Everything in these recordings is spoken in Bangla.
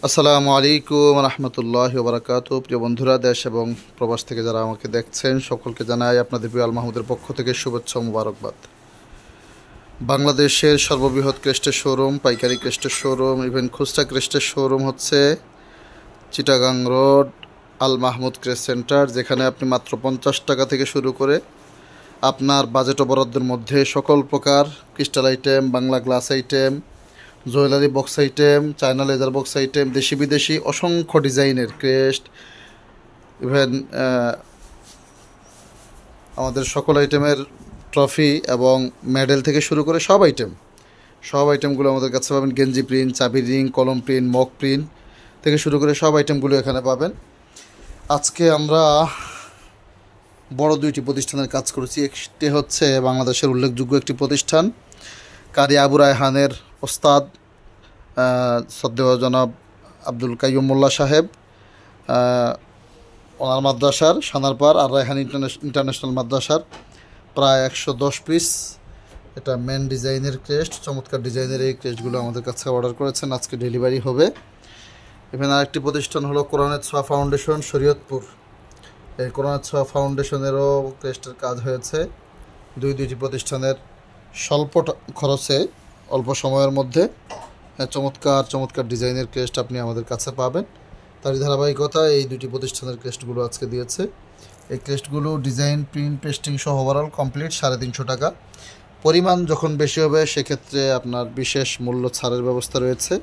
আসসালামু আলাইকুম রহমতুল্লাহি ওয়া বারাকাতুহু। প্রিয় বন্ধুরা, দেশ এবং প্রবাস থেকে যারা আমাকে দেখছেন সকলকে জানাই আপনাদের প্রিয় আল মাহমুদের পক্ষ থেকে শুভেচ্ছা ও মুবারকবাদ। বাংলাদেশের সর্ববৃহৎ ক্রেস্টের শোরুম, পাইকারি ক্রেস্টের শোরুম, ইভেন খুচরা ক্রেস্টের শোরুম হচ্ছে Chittagong road Al Mahmud crest centre, যেখানে আপনি মাত্র 50 টাকা থেকে শুরু করে আপনার বাজেট ও বরাদ্দের মধ্যে সকল প্রকার crystal item, Bangla glass item, jewellery box item, China laser box item, দেশি বিদেশি অসংখ্য ডিজাইনের ক্রেস্ট, ইভেন আমাদের সকল আইটেমের ট্রফি এবং মেডেল থেকে শুরু করে সব আইটেমগুলো আমাদের কাছে পাবেন। গেঞ্জি প্রিন্ট, চাবি রিং, কলম প্রিন্ট, মক প্রিন্ট থেকে শুরু করে সব আইটেমগুলো এখানে পাবেন। আজকে আমরা বড় দুইটি প্রতিষ্ঠানের কাজ করেছি। একটি হচ্ছে বাংলাদেশের উল্লেখযোগ্য একটি প্রতিষ্ঠান, কারি আবু রায়হানের ওস্তাদ শ্রদ্ধেয় জনাব আব্দুল কাইয়ুম মোল্লা সাহেব, ওনার মাদ্রাসার সানারপাড় আর রায়হান ইন্টারন্যাশনাল মাদ্রাসার প্রায় 110 পিস এটা মেন ডিজাইনের ক্রেস্ট, চমৎকার ডিজাইনের এই ক্রেস্টগুলো আমাদের কাছে অর্ডার করেছেন, আজকে ডেলিভারি হবে। এখানে আরেকটি প্রতিষ্ঠান হলো কোরআনের ছোঁয়া ফাউন্ডেশন, শরীয়তপুর। এই কোরআনের ছোঁয়া ফাউন্ডেশনেরও ক্রেস্টের কাজ হয়েছে। দুইটি প্রতিষ্ঠানের স্বল্প খরচে অল্প সময়ের মধ্যে চমৎকার ডিজাইনের ক্রেস্ট আপনি আমাদের কাছে পাবেন। তারই ধারাবাহিকতা এই দুটি প্রতিষ্ঠানের ক্রেস্টগুলো আজকে দিয়েছে। এই ক্রেস্টগুলো ডিজাইন, প্রিন্ট, পেস্টিং সহ ওভারঅল কমপ্লিট 350 টাকা। পরিমাণ যখন বেশি হবে সেক্ষেত্রে আপনার বিশেষ মূল্য ছাড়ের ব্যবস্থা রয়েছে,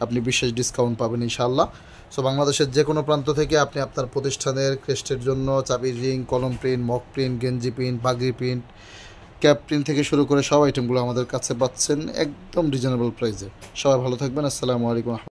আপনি বিশেষ ডিসকাউন্ট পাবেন ইনশাআল্লাহ। সো বাংলাদেশের যে কোনো প্রান্ত থেকে আপনি আপনার প্রতিষ্ঠানের ক্রেস্টের জন্য চাবি রিং, কলম প্রিন্ট, মক প্রিন্ট, গেঞ্জি প্রিন্ট, পাগড়ি প্রিন্ট, ক্যাপ প্রিন্ট থেকে শুরু করে সব আইটেমগুলো আমাদের কাছে পাচ্ছেন একদম রিজনেবল প্রাইসে। সবাই ভালো থাকবেন। আসসালামু আলাইকুম।